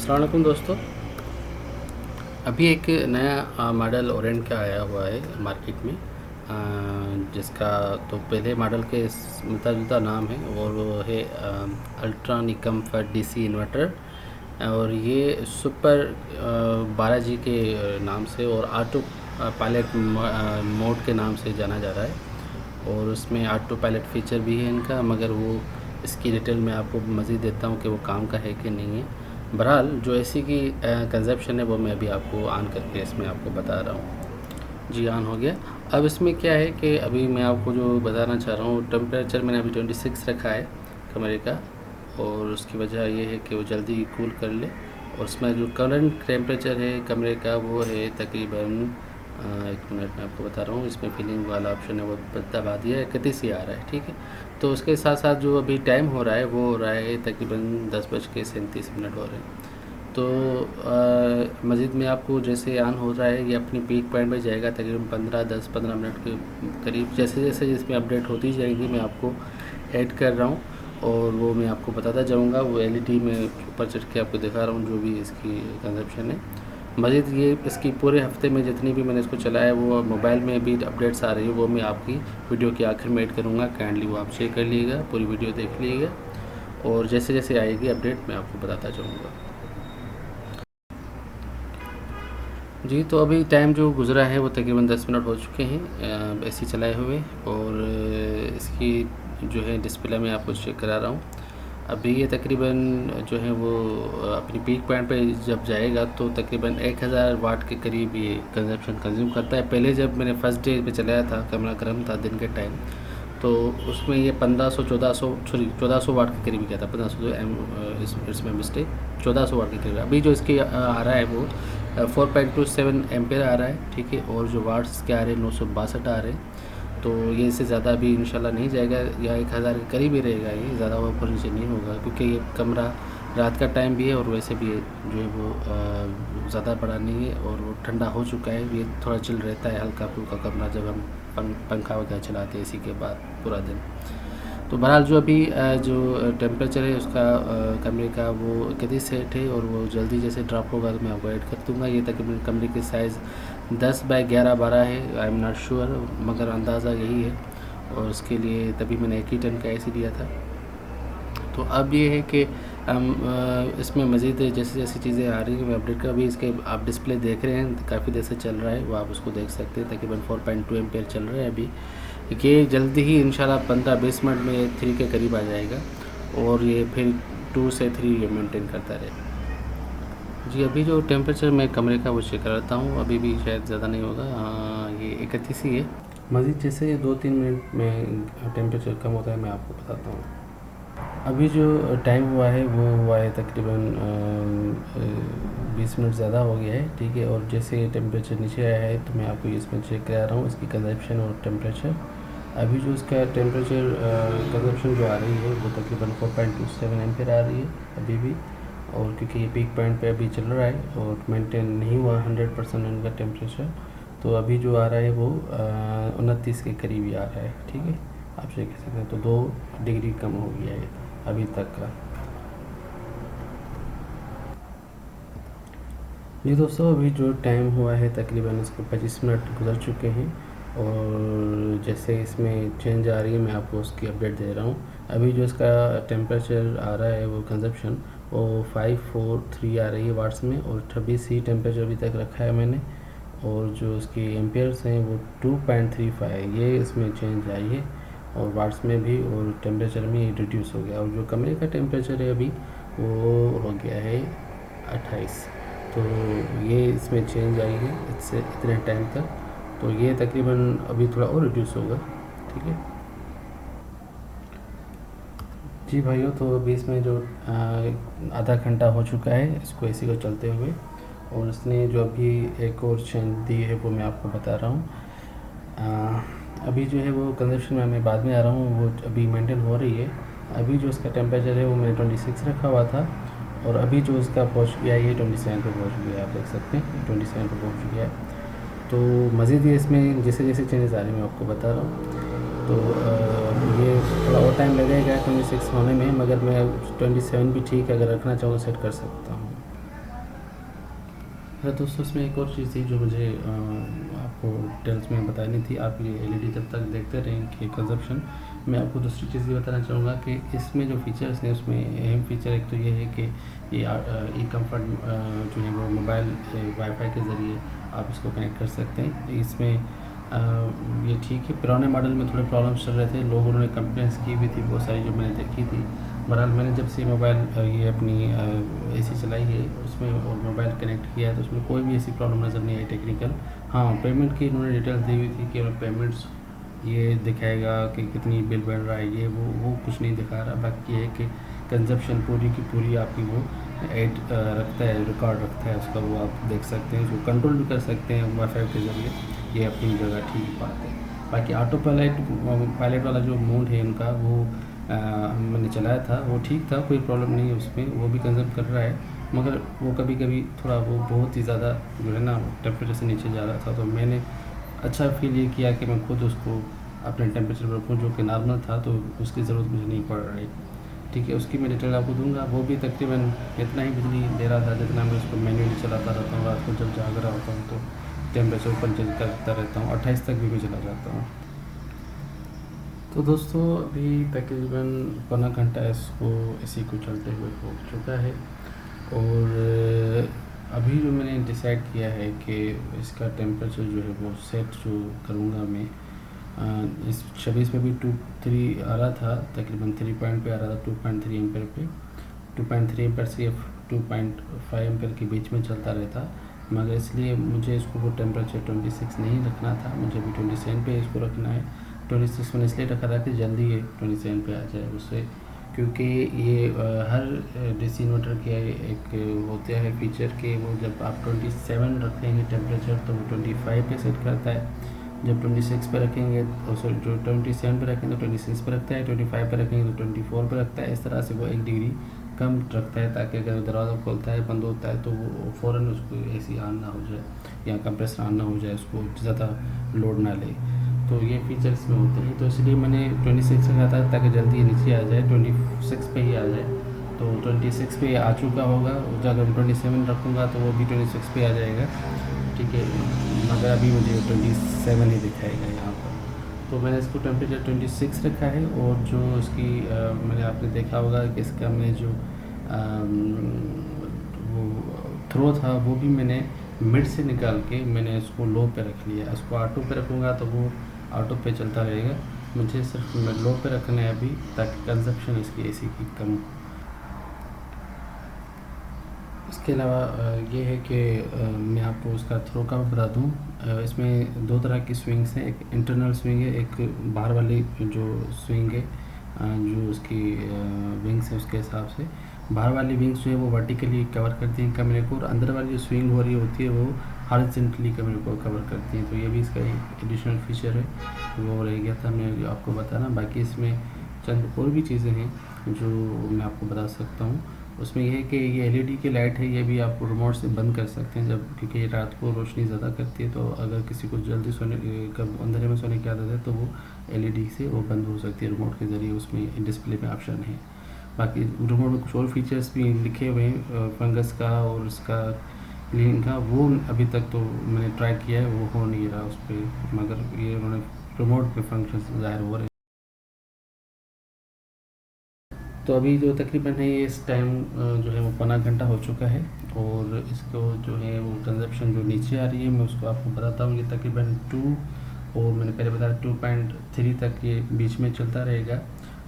अस्सलाम वालेकुम दोस्तों। अभी एक नया मॉडल ओरेंट का आया हुआ है मार्केट में, जिसका तो पहले मॉडल के मिलता जुलता नाम है और वो है अल्ट्रॉनिक कम्फर्ट डीसी इन्वर्टर। और ये सुपर 12G के नाम से और ऑटो पायलट मोड के नाम से जाना जा रहा है। और उसमें ऑटो पायलट फीचर भी है इनका, मगर वो इसकी डिटेल मैं आपको मज़ीद देता हूँ कि वो काम का है कि नहीं है। बहरहाल जो एसी की कंजप्शन है वो मैं अभी आपको ऑन करके इसमें आपको बता रहा हूँ। जी ऑन हो गया। अब इसमें क्या है कि अभी मैं आपको जो बताना चाह रहा हूँ, टेम्परेचर मैंने अभी 26 रखा है कमरे का, और उसकी वजह ये है कि वो जल्दी कूल कर ले। और उसमें जो करंट टेम्परेचर है कमरे का वो है तकरीबन एक मिनट में आपको बता रहा हूँ, इसमें फीलिंग वाला ऑप्शन है वो दबा दिया है, 31 ही आ रहा है। ठीक है, तो उसके साथ साथ जो अभी टाइम हो रहा है वो हो रहा है तकरीबन 10:37 हो रहे हैं। तो मज़ीद में आपको जैसे ऑन हो रहा है ये अपनी पीक पॉइंट पे जाएगा तकरीबन 10-15 मिनट के करीब। जैसे जैसे इसमें अपडेट होती जाएगी मैं आपको ऐड कर रहा हूँ और वो मैं आपको बताता जाऊँगा। वो एलईडी में ऊपर चढ़ के आपको दिखा रहा हूँ जो भी इसकी कंजप्शन है। मज़ीद ये इसकी पूरे हफ्ते में जितनी भी मैंने इसको चलाया है वो मोबाइल में भी अपडेट्स आ रही है, वो मैं आपकी वीडियो के आखिर में ऐड करूँगा। काइंडली वो आप चेक कर लीजिएगा, पूरी वीडियो देख लीजिएगा और जैसे जैसे आएगी अपडेट मैं आपको बताता जाऊँगा। जी, तो अभी टाइम जो गुज़रा है वो तकरीबन 10 मिनट हो चुके हैं एसी चलाए हुए। और इसकी जो है डिस्प्ले में आपको चेक करा रहा हूँ। अभी ये तकरीबन जो है वो अपनी पीक पॉइंट पे जब जाएगा तो तकरीबन 1000 वाट के करीब ये कंजप्शन कंज्यूम करता है। पहले जब मैंने फर्स्ट डे पे चलाया था, कमरा गर्म था दिन के टाइम, तो उसमें ये 1400 वाट के करीब ही गया था। 1500 इसमें मिस्टेक, 1400 वाट के करीब। अभी जो इसके आ रहा है वो 4.27 एम्पेयर आ रहा है। ठीक है, और जो वाट्स के आ रहे हैं 962 आ रहे हैं। तो ये इससे ज़्यादा भी इंशाल्लाह नहीं जाएगा, या 1000 के करीब ही रहेगा, ये ज़्यादा ऊपर नीचे नहीं होगा, क्योंकि ये कमरा रात का टाइम भी है और वैसे भी जो है वो ज़्यादा बड़ा नहीं है और वो ठंडा हो चुका है। ये थोड़ा चिल रहता है हल्का फुल्का कमरा जब हम पंखा वगैरह चलाते हैं इसी के बाद पूरा दिन। तो बहरहाल जो अभी जो टेम्परेचर है उसका कमरे का वो 31 सेट है और वो जल्दी जैसे ड्रॉप होगा तो मैं आपको ऐड कर दूँगा। ये तकरीबन कमरे की साइज़ 10x11-12 है, आई एम नॉट श्योर, मगर अंदाज़ा यही है। और उसके लिए तभी मैंने 1 ही टन का एसी लिया था। तो अब ये है कि हम इसमें मज़ीद जैसे जैसी चीज़ें आ रही हैं मैं अपडेट का, अभी इसके आप डिस्प्ले देख रहे हैं काफ़ी देर से चल रहा है, वो आप उसको देख सकते हैं। तकरीबन 4.2 एम्पेयर चल रहा है अभी। ये जल्दी ही इंशाल्लाह 15-20 मिनट में 3 के करीब आ जाएगा और ये फिर 2 से 3 ये मेंटेन करता रहेगा। जी, अभी जो टेम्परेचर मैं कमरे का वो चेक करता हूँ, अभी भी शायद ज़्यादा नहीं होगा। हाँ, ये 31 ही है। मज़ीद जैसे ये 2-3 मिनट में टेम्परेचर कम होता है मैं आपको बताता हूँ। अभी जो टाइम हुआ है वो हुआ है तकरीबन 20 मिनट ज़्यादा हो गया है। ठीक है, और जैसे ये टेम्परेचर नीचे आया है तो मैं आपको इसमें चेक करा रहा हूँ इसकी कंजप्शन और टेम्परेचर। अभी जो इसका टेम्परेचर कंजप्शन जो आ रही है वो तकरीबन 4.27 एम्पेयर आ रही है अभी भी। और क्योंकि ये पीक पॉइंट पे अभी चल रहा है और मेंटेन नहीं हुआ 100% इनका टेम्परेचर, तो अभी जो आ रहा है वो 29 के करीब ही आ रहा है। ठीक है, आप चेक कर सकते हैं। तो 2 डिग्री कम हो गया है अभी तक का। जी दोस्तों, अभी जो टाइम हुआ है तकरीबन इसको 25 मिनट गुजर चुके हैं और जैसे इसमें चेंज आ रही है मैं आपको उसकी अपडेट दे रहा हूँ। अभी जो इसका टेम्परेचर आ रहा है वो कंजप्शन वो 543 आ रही है वाट्स में, और 26 ही टेम्परेचर अभी तक रखा है मैंने। और जो उसकी एम्पेयर्स हैं वो 2.35 है, ये इसमें चेंज आई है और वाट्स में भी और टेम्परेचर में रिड्यूस हो गया। और जो कमरे का टेम्परेचर है अभी वो हो गया है 28। तो ये इसमें चेंज आई है इससे इतने टाइम तक। तो ये तकरीबन अभी थोड़ा और रिड्यूस होगा। ठीक है जी भाइयों, तो अभी इसमें जो आधा घंटा हो चुका है इसको एसी को चलते हुए, और इसने जो अभी एक और चेंज दी है वो मैं आपको बता रहा हूँ। अभी जो है वो कंजप्शन में मैं बाद में आ रहा हूँ, वो अभी मेंटेन हो रही है। अभी जो इसका टेम्परेचर है वो मैंने 26 रखा हुआ था और अभी जो इसका पहुँच गया ये 27 पे पहुँच गया है, आप देख सकते हैं 27 पे पहुँच गया है। तो मज़ीद ये इसमें जैसे जैसे चेंजेस आ रहे हैं मैं आपको बता रहा हूँ। तो ये थोड़ा और टाइम लगेगा 26 होने में, मगर मैं 27 भी ठीक है, अगर रखना चाहूँ सेट कर सकता हूँ। अरे दोस्तों, इसमें एक और चीज़ थी जो मुझे आपको डिटेल्स में बतानी थी। आप ये एलईडी जब तक देखते रहें कि कंजप्शन, मैं आपको दूसरी चीज़ ये बताना चाहूँगा कि इसमें जो फ़ीचर्स हैं उसमें अहम फ़ीचर एक तो ये है कि ये ई कम्फर्ट जो है वो मोबाइल वाईफाई के ज़रिए आप इसको कनेक्ट कर सकते हैं। इसमें ये ठीक है। पुराने मॉडल में थोड़े प्रॉब्लम्स चल रहे थे, लोग उन्होंने कंप्लेंट्स की भी थी बहुत सारी जो मैंने देखी थी। बहरहाल मैंने जब से मोबाइल ये अपनी एसी चलाई है उसमें और मोबाइल कनेक्ट किया है तो उसमें कोई भी ऐसी प्रॉब्लम नज़र नहीं आई टेक्निकल। हाँ, पेमेंट की इन्होंने डिटेल्स दी हुई थी कि पेमेंट्स ये दिखाएगा कि कितनी बिल बन रहा है, ये वो कुछ नहीं दिखा रहा। बाकी ये है कि कंजप्शन पूरी की पूरी आपकी वो एड रखता है, रिकॉर्ड रखता है उसका, वो आप देख सकते हैं, उसको कंट्रोल भी कर सकते हैं वाईफाई के ज़रिए। ये अपनी जगह ठीक बात है। बाकी ऑटो पायलट वाला जो मोड है उनका वो मैंने चलाया था, वो ठीक था, कोई प्रॉब्लम नहीं है उसमें, वो भी कंज़र्व कर रहा है। मगर वो कभी कभी थोड़ा वो बहुत ही ज़्यादा जो है ना टेम्परेचर से नीचे जा रहा था, तो मैंने अच्छा फील ये किया कि मैं खुद उसको अपने टेम्परेचर पर रखूँ जो कि नॉर्मल था, तो उसकी ज़रूरत मुझे नहीं पड़ रही। ठीक है, उसकी मैं डिटेल आपको दूंगा। वो भी तकरीबन इतना ही बिजली दे रहा था जितना मैं उसको मैन्युअली चलाता रहता हूँ। रात को जब जाग रहा होता हूँ तो टेम्परेचर ऊपर चेंज करता रहता हूँ, 28 तक भी मैं चला जाता हूँ। तो दोस्तों, अभी तकरीबन पौना घंटा इसको इसी को चलते हुए हो चुका है। और अभी जो मैंने डिसाइड किया है कि इसका टेम्परेचर जो है वो सेट जो करूँगा मैं, इस 26 में भी 2.3 आ रहा था, तकरीबन 3 पॉइंट पे आ रहा था, 2.3 एम्पेयर पे, 2.3 एम्पेयर से 2.5 एम्पेयर के बीच में चलता रहता। मगर इसलिए मुझे इसको वो टेम्परेचर 26 नहीं रखना था, मुझे भी 27 पे इसको रखना है। 26 मैंने इसलिए रखा था कि जल्दी ये 27 पे आ जाए उससे, क्योंकि ये हर डीसी इन्वर्टर के एक होता है फीचर के वो जब आप 27 रखेंगे टेम्परेचर तो वो 25 पे सेट करता है। जब 26 पे रखेंगे सॉरी जो 27 पे रखेंगे तो 26 पे रखता है, 25 पे रखेंगे तो 24 पे रखता है। इस तरह से वो 1 डिग्री कम रखता है ताकि अगर दरवाज़ा खोलता है बंद होता है तो वो फ़ौरन उसको एसी ऑन ना हो जाए या कंप्रेसर ऑन ना हो जाए, उसको ज़्यादा लोड ना ले। तो ये फीचर्स में होते हैं, तो इसलिए मैंने 26 रखा था ताकि जल्दी ये नीचे आ जाए, 26 पे ही आ जाए। तो 26 पे आ चुका होगा, अगर मैं 27 रखूँगा तो वो भी 26 पे आ जाएगा। ठीक है, मगर अभी मुझे 27 ही दिखाएगा यहाँ पर। तो मैंने इसको टेम्परेचर 26 रखा है। और जो इसकी मैंने आपने देखा होगा कि इसका मैं जो वो थ्रो था वो भी मैंने मिड से निकाल के मैंने इसको लो पे रख लिया। इसको ऑटो पे रखूँगा तो वो ऑटो पे चलता रहेगा, मुझे सिर्फ लो पे रखना है अभी ताकि कंजप्शन इसकी एसी की कम हो। इसके अलावा ये है कि मैं आपको उसका थ्रो का भी बता दूँ। इसमें 2 तरह की स्विंग्स हैं, एक इंटरनल स्विंग है, एक बाहर वाली जो स्विंग है जो उसकी विंग्स है उसके हिसाब से। बाहर वाली विंग्स जो है वो वर्टिकली कवर करती हैं कमरे को, और अंदर वाली जो स्विंग हो रही होती है वो हॉरिजॉन्टली कमरे को कवर करती हैं। तो ये भी इसका एक एडिशनल फीचर है, वो रह गया था मैं आपको बताना। बाकी इसमें चंद और भी चीज़ें हैं जो मैं आपको बता सकता हूँ। उसमें यह है कि ये एलईडी की लाइट है, ये भी आप रिमोट से बंद कर सकते हैं जब, क्योंकि ये रात को रोशनी ज़्यादा करती है। तो अगर किसी को जल्दी सोने कब अंधेरे में सोने की आदत है तो वो एलईडी से वो बंद हो सकती है रिमोट के ज़रिए, उसमें डिस्प्ले में ऑप्शन है। बाकी रिमोट में कुछ और फीचर्स भी लिखे हुए हैं, फंगस का और उसका क्लीनिंग का, वो अभी तक तो मैंने ट्राई किया है, वो हो नहीं रहा उस पर, मगर ये उन्होंने रिमोट के फंक्शन ज़ाहिर हो रहे हैं। तो अभी जो तकरीबन है ये इस टाइम जो है वो पौना घंटा हो चुका है, और इसको जो है वो कंजप्शन जो नीचे आ रही है मैं उसको आपको बताता हूँ। ये तकरीबन 2 और मैंने पहले बताया 2.3 तक ये बीच में चलता रहेगा।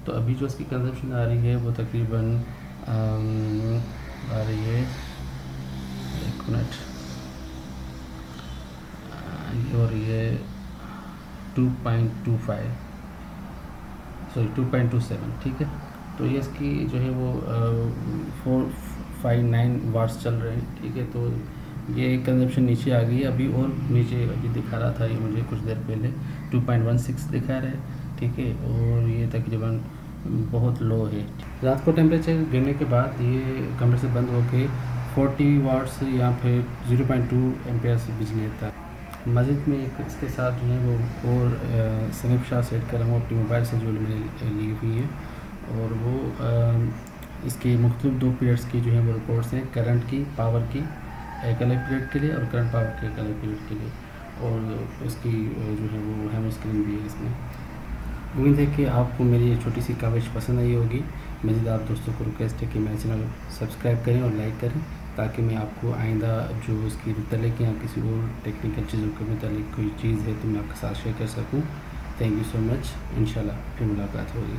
तो अभी जो इसकी कंजप्शन आ रही है वो तकरीबन आ रही है, एक मिनट, ये हो रही है 2.25 सॉरी 2.27, ठीक है। तो ये इसकी जो है वो 459 वाट्स चल रहे हैं, ठीक है। तो ये कंजप्शन नीचे आ गई है अभी, और नीचे अभी दिखा रहा था ये मुझे कुछ देर पहले 2.16 दिखा रहा है, ठीक है। और ये तकरीबन बहुत लो है। रात को टेम्परेचर गिरने के बाद ये कमरे से बंद होके 40 वाट्स या फिर 0.2 एम्पेयर से बिजली देता है। मस्जिद में एक इसके साथ जो है वो और स्नैपशॉट सेट कर रहा हूँ अपनी मोबाइल से जो मैंने ली हुई है, और वो इसके मुख्तलिफ 2 पीरियड्स की जो है वो रिपोर्ट्स हैं, करंट की, पावर की एक अलग पीरियड के लिए और करंट पावर के एक अलग पीरियड के लिए, और उसकी जो है वो हैमर स्क्रीन भी है इसमें। उम्मीद है कि आपको मेरी ये छोटी सी कवरेज पसंद आई होगी। मज़ीद आप दोस्तों को रिक्वेस्ट है कि मेरे चैनल सब्सक्राइब करें और लाइक करें, ताकि मैं आपको आइंदा जो उसकी मतलब या किसी और टेक्निकल चीज़ों के मतलब कोई चीज़ है तो मैं आपके साथ शेयर कर सकूँ। Thank you so much. इंशाल्लाह फिर मुलाकात होगी।